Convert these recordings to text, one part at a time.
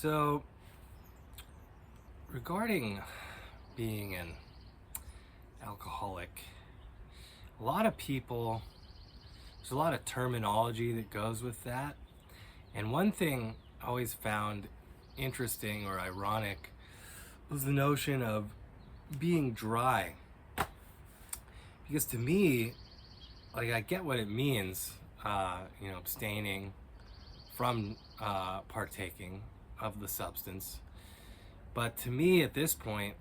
So, regarding being an alcoholic, a lot of people, there's a lot of terminology that goes with that. And one thing I always found interesting or ironic was the notion of being dry. Because to me, like, I get what it means, abstaining from partaking of the substance. But to me, at this point,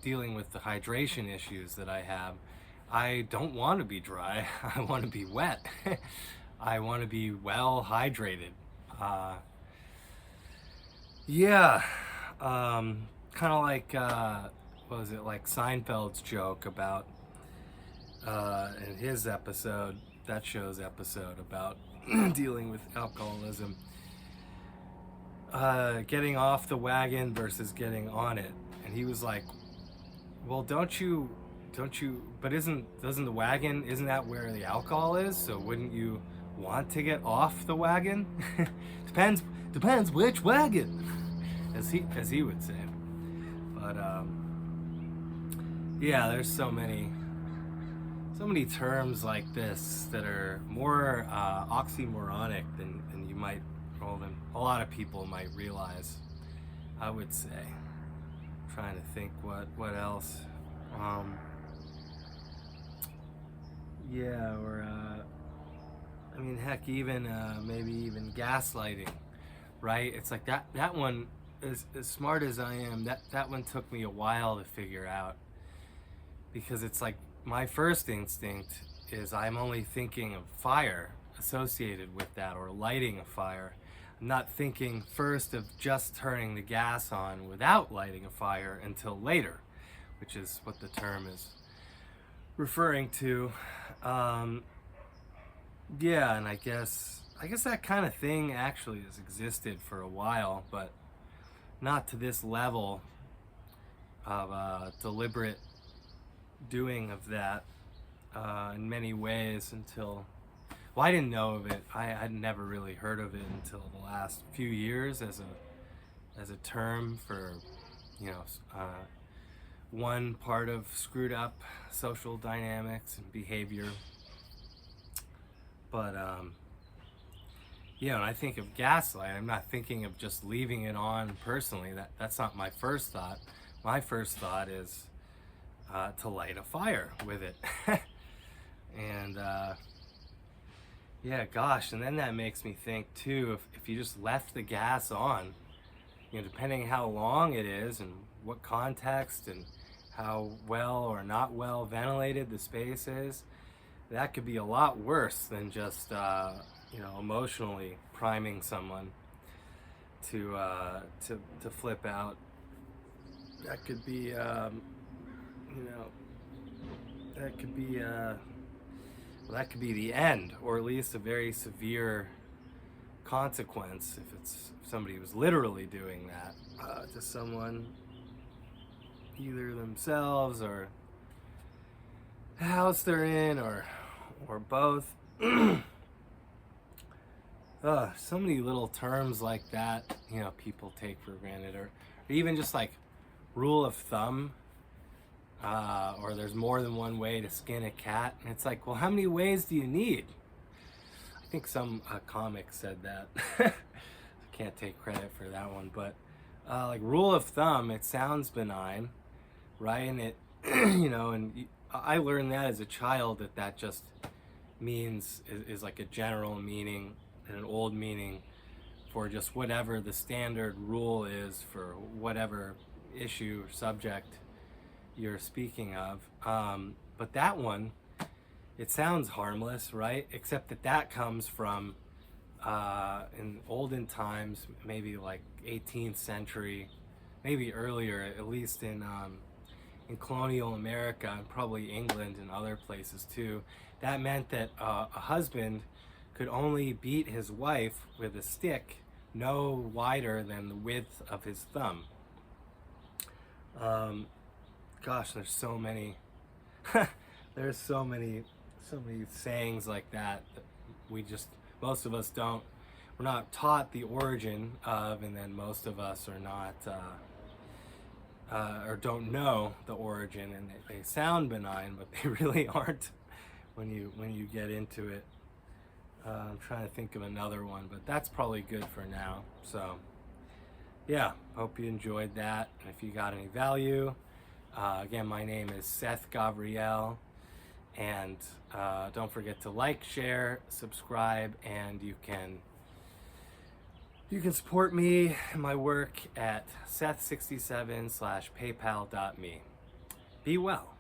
dealing with the hydration issues that I have, I don't want to be dry. I want to be wet. I want to be well hydrated. Uh, yeah, kind of like, what was it, like Seinfeld's joke about, in his episode, that show's episode about dealing with alcoholism, getting off the wagon versus getting on it. And he was like, well, but doesn't the wagon, isn't that where the alcohol is? So wouldn't you want to get off the wagon? Depends which wagon, as he would say. But yeah, there's so many terms like this that are more oxymoronic than you might, well, than a lot of people might realize, I would say. I'm trying to think what else. Yeah, or I mean, heck, even maybe even gaslighting, right? It's like that one, as smart as I am, that one took me a while to figure out, because it's like my first instinct is I'm only thinking of fire associated with that, or lighting a fire. I'm not thinking first of just turning the gas on without lighting a fire until later, which is what the term is referring to. Yeah, and I guess that kind of thing actually has existed for a while, but not to this level of deliberate doing of that in many ways until, well, I didn't know of it. I'd never really heard of it until the last few years as a term for, one part of screwed up social dynamics and behavior. But when I think of gaslight, I'm not thinking of just leaving it on personally. That's not my first thought. My first thought is to light a fire with it. And yeah, gosh, and then that makes me think too, if you just left the gas on, depending how long it is and what context and how well or not well ventilated the space is, that could be a lot worse than just emotionally priming someone to flip out. That could be that could be the end, or at least a very severe consequence if somebody was literally doing that to someone, either themselves or the house they're in, or both. So many little terms like that, people take for granted, or even just like rule of thumb, or there's more than one way to skin a cat, and it's like, well, how many ways do you need? I think some comic said that. I can't take credit for that one, but like rule of thumb, it sounds benign, right? And it, I learned that as a child, that just means is like a general meaning and an old meaning for just whatever the standard rule is for whatever issue or subject you're speaking of. But that one, it sounds harmless, right? Except that comes from in olden times, maybe like 18th century, maybe earlier, at least in colonial America, and probably England and other places too. That meant that a husband could only beat his wife with a stick no wider than the width of his thumb. Gosh, there's so many sayings like that we just, most of us don't, we're not taught the origin of, and then most of us are not or don't know the origin, and they sound benign, but they really aren't when you get into it. I'm trying to think of another one, but that's probably good for now. So yeah, hope you enjoyed that, and if you got any value, again, my name is Seth Gabriel, and don't forget to like, share, subscribe, and you can support me and my work at seth67/paypal.me. Be well.